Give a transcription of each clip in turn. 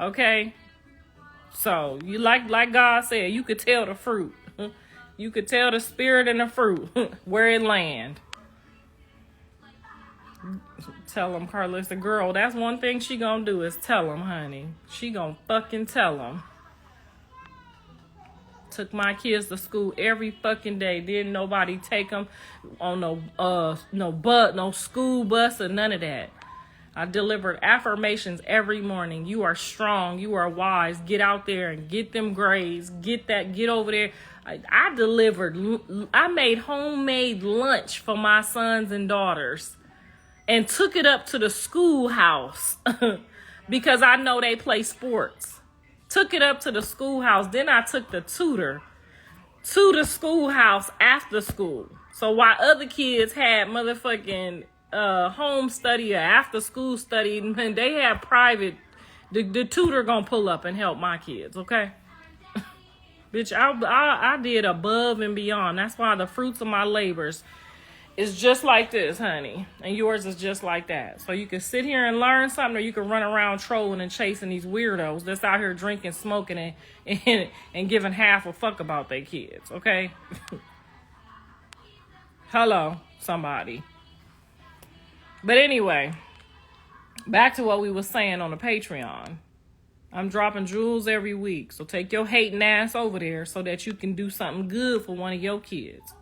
Okay? So, you like God said, you could tell the fruit. You could tell the spirit and the fruit where it land. Tell them, Karlissa, girl, that's one thing she gonna do is tell them, honey. She gonna fucking tell them. Took my kids to school every fucking day. Didn't nobody take them on no school bus or none of that. I delivered affirmations every morning. You are strong. You are wise. Get out there and get them grades. Get over there. I made homemade lunch for my sons and daughters and took it up to the schoolhouse because I know they play sports. Took it up to the schoolhouse. Then I took the tutor to the schoolhouse after school. So while other kids had motherfucking home study or after school study, and they had private, the tutor gonna pull up and help my kids, okay? Bitch, I did above and beyond. That's why the fruits of my labors is just like this, honey. And yours is just like that. So you can sit here and learn something, or you can run around trolling and chasing these weirdos that's out here drinking, smoking, and giving half a fuck about their kids, okay? Hello, somebody. But anyway, back to what we were saying on the Patreon. I'm dropping jewels every week. So take your hating ass over there so that you can do something good for one of your kids.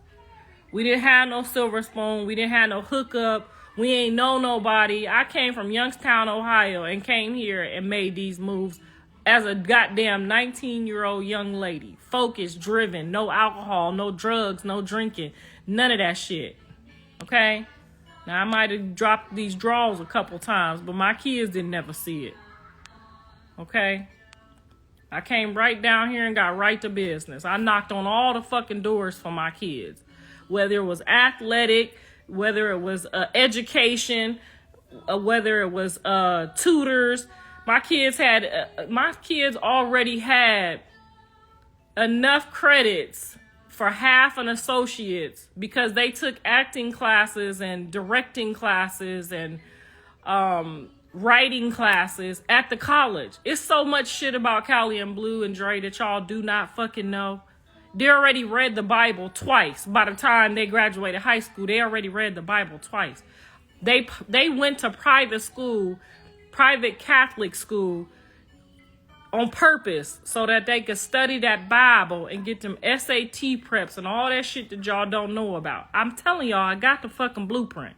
We didn't have no silver spoon. We didn't have no hookup. We ain't know nobody. I came from Youngstown, Ohio, and came here and made these moves as a goddamn 19-year-old young lady. Focused, driven, no alcohol, no drugs, no drinking. None of that shit. Okay? Now, I might have dropped these draws a couple times, but my kids didn't never see it. Okay? I came right down here and got right to business. I knocked on all the fucking doors for my kids. Whether it was athletic, whether it was education, whether it was tutors. My kids already had enough credits for half an associate's because they took acting classes and directing classes and writing classes at the college. It's so much shit about Callie and Blue and Dre that y'all do not fucking know. They already read the Bible twice. By the time they graduated high school, they already read the Bible twice. They went to private school, private Catholic school, on purpose so that they could study that Bible and get them SAT preps and all that shit that y'all don't know about. I'm telling y'all, I got the fucking blueprint.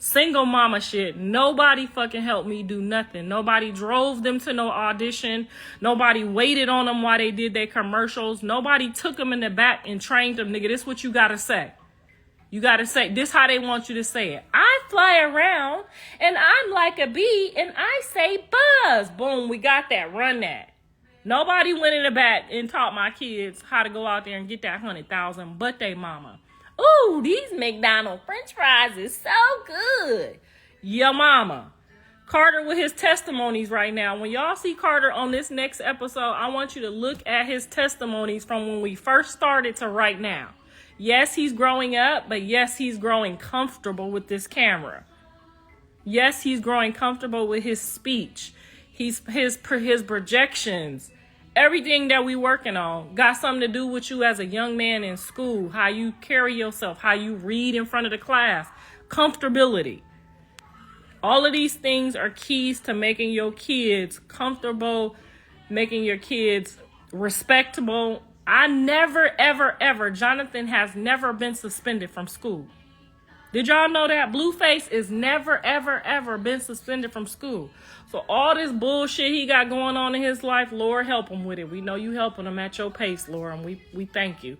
Single mama shit. Nobody fucking helped me do nothing. Nobody drove them to no audition. Nobody waited on them while they did their commercials. Nobody took them in the back and trained them. Nigga, this is what you gotta say. You gotta say, this how they want you to say it. I fly around and I'm like a bee and I say buzz. Boom, we got that. Run that. Nobody went in the back and taught my kids how to go out there and get that 100,000 but they mama. Ooh, these McDonald's French fries is so good. Your mama. Carter with his testimonies right now. When y'all see Carter on this next episode, I want you to look at his testimonies from when we first started to right now. Yes, he's growing up, but yes, he's growing comfortable with this camera. Yes, he's growing comfortable with his speech. His projections. Everything that we working on got something to do with you as a young man in school, how you carry yourself, how you read in front of the class, comfortability. All of these things are keys to making your kids comfortable, making your kids respectable. I never, ever, ever, Jonathan has never been suspended from school. Did y'all know that? Blueface is never, ever, ever been suspended from school. So all this bullshit he got going on in his life, Lord, help him with it. We know you helping him at your pace, Lord, and we thank you.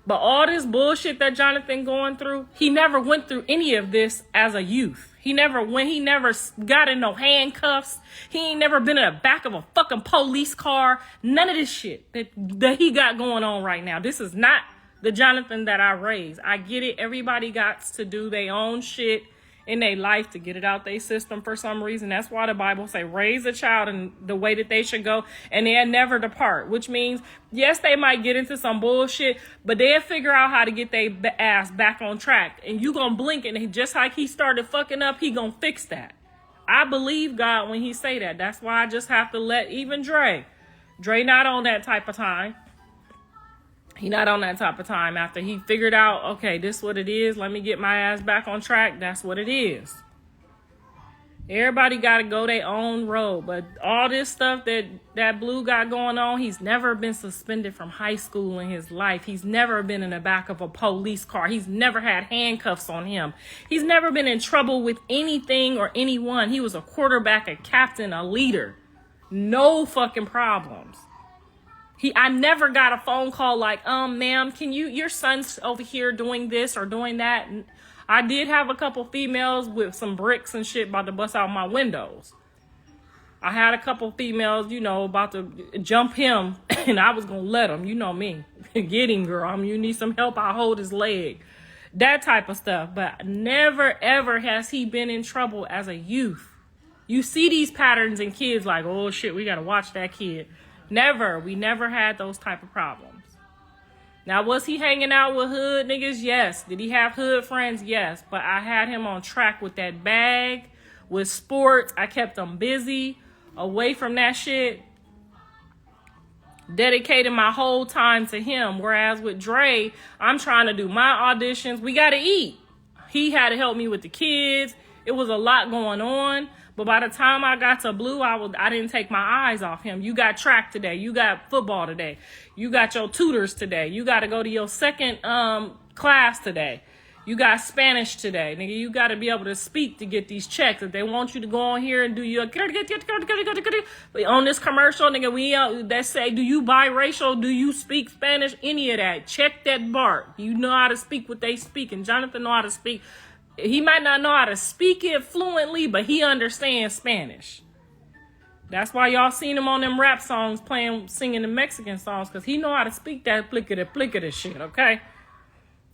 But all this bullshit that Jonathan going through, he never went through any of this as a youth. He never got in no handcuffs. He ain't never been in the back of a fucking police car. None of this shit that he got going on right now. This is not the Jonathan that I raised. I get it. Everybody got to do their own shit in their life to get it out their system for some reason. That's why the Bible say raise a child in the way that they should go and they'll never depart, which means, yes, they might get into some bullshit, but they'll figure out how to get their ass back on track. And you gonna blink and just like he started fucking up, he gonna fix that. I believe God when he say that. That's why I just have to let even Dre not on that type of time. He not on that type of time after he figured out, okay, this is what it is. Let me get my ass back on track. That's what it is. Everybody got to go their own road. But all this stuff that Blue got going on, he's never been suspended from high school in his life. He's never been in the back of a police car. He's never had handcuffs on him. He's never been in trouble with anything or anyone. He was a quarterback, a captain, a leader. No fucking problems. I never got a phone call like, ma'am, can your son's over here doing this or doing that? I did have a couple females with some bricks and shit about to bust out my windows. I had a couple females, about to jump him, and I was going to let him. You know me. Get him, girl. You need some help, I'll hold his leg. That type of stuff. But never, ever has he been in trouble as a youth. You see these patterns in kids like, oh, shit, we got to watch that kid. Never. We never had those type of problems. Now, was he hanging out with hood niggas? Yes. Did he have hood friends? Yes. But I had him on track with that bag, with sports. I kept him busy, away from that shit. Dedicated my whole time to him. Whereas with Dre, I'm trying to do my auditions. We got to eat. He had to help me with the kids. It was a lot going on. But by the time I got to Blue, I didn't take my eyes off him. You got track today. You got football today. You got your tutors today. You got to go to your second class today. You got Spanish today. Nigga, you got to be able to speak to get these checks. If they want you to go on here and do your... On this commercial, nigga, that say, do you biracial? Do you speak Spanish? Any of that. Check that bar. You know how to speak what they speak. And Jonathan know how to speak. He might not know how to speak it fluently, but he understands Spanish. That's why y'all seen him on them rap songs singing the Mexican songs, because he know how to speak that plickety shit, okay?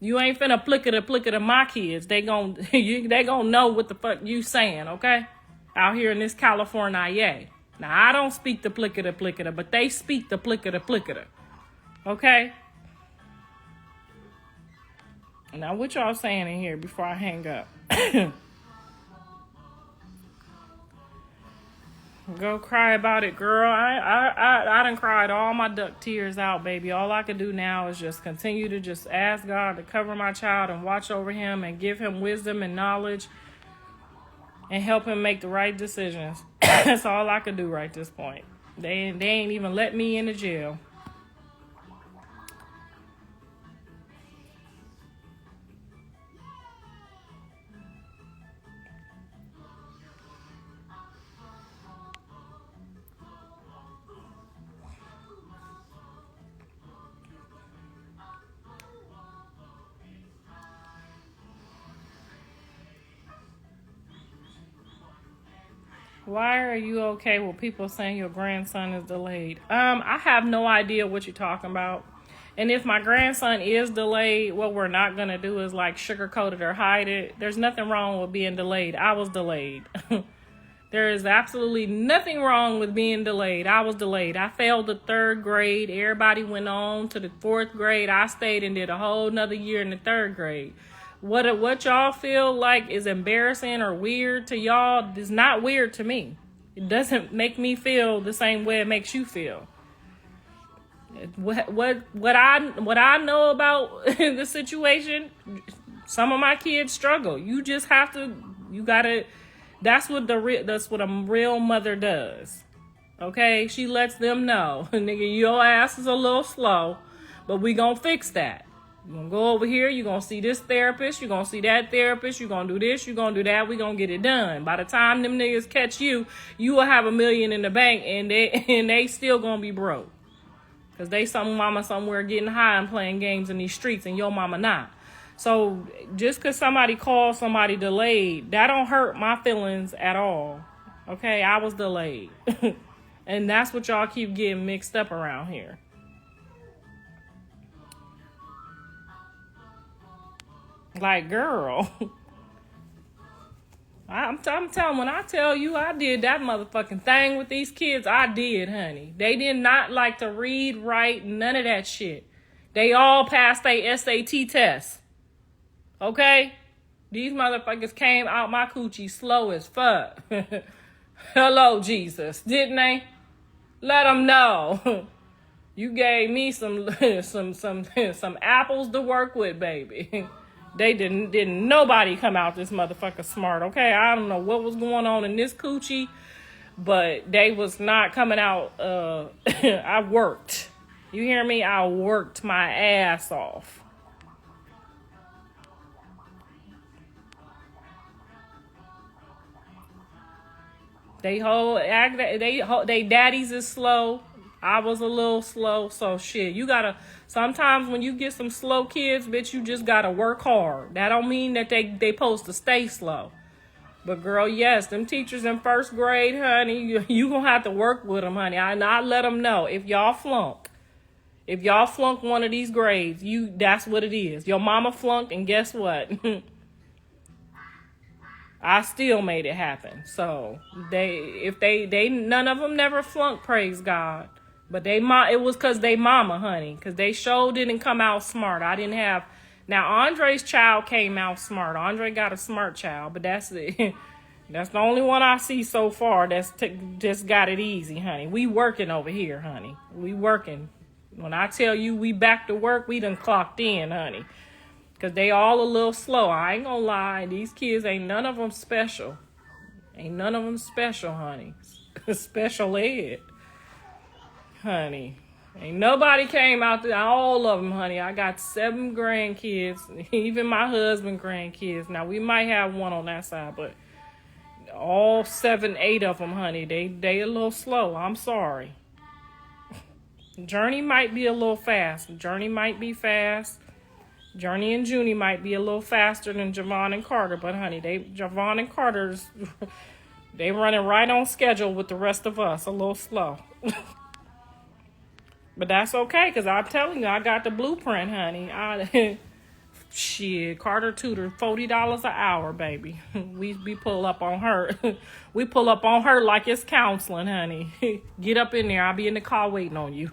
You ain't finna plickety my kids. They gon' know what the fuck you saying, okay? Out here in this California. Now, I don't speak the plickety, but they speak the plickety, okay? Now, what y'all saying in here before I hang up? Go cry about it, girl. I done cried all my duck tears out, baby. All I can do now is just continue to just ask God to cover my child and watch over him and give him wisdom and knowledge and help him make the right decisions. That's all I can do right this point. They ain't even let me in the jail. Why are you okay with people saying your grandson is delayed? I have no idea what you're talking about. And if my grandson is delayed, what we're not going to do is like sugarcoat it or hide it. There's nothing wrong with being delayed. I was delayed. There is absolutely nothing wrong with being delayed. I was delayed. I failed the 3rd grade. Everybody went on to the 4th grade. I stayed and did a whole nother year in the 3rd grade. What y'all feel like is embarrassing or weird to y'all is not weird to me. It doesn't make me feel the same way it makes you feel. What I know about the situation, some of my kids struggle. You just have to, that's what a real mother does. Okay? She lets them know, nigga, your ass is a little slow, but we gonna fix that. You're going to go over here. You're going to see this therapist. You're going to see that therapist. You're going to do this. You're going to do that. We're going to get it done. By the time them niggas catch you, you will have $1 million in the bank and they still going to be broke. Because they some mama somewhere getting high and playing games in these streets and your mama not. So just because somebody calls somebody delayed, that don't hurt my feelings at all. Okay? I was delayed. And that's what y'all keep getting mixed up around here. Like, girl, I'm telling, when I tell you I did that motherfucking thing with these kids, I did, honey. They did not like to read, write, none of that shit. They all passed their SAT test. Okay? These motherfuckers came out my coochie slow as fuck. Hello, Jesus. Didn't they? Let them know. You gave me some apples to work with, baby. They didn't nobody come out this motherfucker smart, okay? I don't know what was going on in this coochie, but they was not coming out. I worked. You hear me? I worked my ass off. They daddies is slow. I was a little slow, so shit. You gotta, sometimes when you get some slow kids, bitch, you just gotta work hard. That don't mean that they supposed to stay slow. But girl, yes, them teachers in first grade, honey, you gonna have to work with them, honey. I let them know if y'all flunk one of these grades, that's what it is. Your mama flunked, and guess what? I still made it happen. So none of them never flunked, praise God. But it was because they mama, honey, because they sure didn't come out smart. I didn't have. Now Andre's child came out smart. Andre got a smart child, but that's it. That's the only one I see so far that's just got it easy, honey. We working over here, honey. We working. When I tell you we back to work, we done clocked in, honey. Because they all a little slow. I ain't gonna lie. These kids ain't none of them special. Ain't none of them special, honey. Special ed. Honey. Ain't nobody came out there. All of them, honey. I got 7 grandkids. Even my husband grandkids. Now, we might have one on that side, but all 7, 8 of them, honey, they a little slow. I'm sorry. Journey might be a little fast. Journey might be fast. Journey and Junie might be a little faster than Javon and Carter, but honey, Javon and Carter's, they running right on schedule with the rest of us, a little slow. But that's okay, because I'm telling you, I got the blueprint, honey. Shit, Carter tutor, $40 an hour, baby. We pull up on her. We pull up on her like it's counseling, honey. Get up in there. I'll be in the car waiting on you.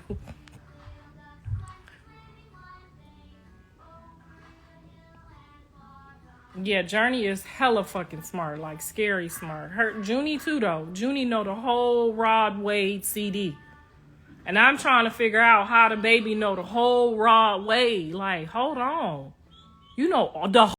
Yeah, Journey is hella fucking smart, like scary smart. Junie too, though. Junie know the whole Rod Wade CD. And I'm trying to figure out how the baby know the whole Rod Wade. Like, hold on. You know the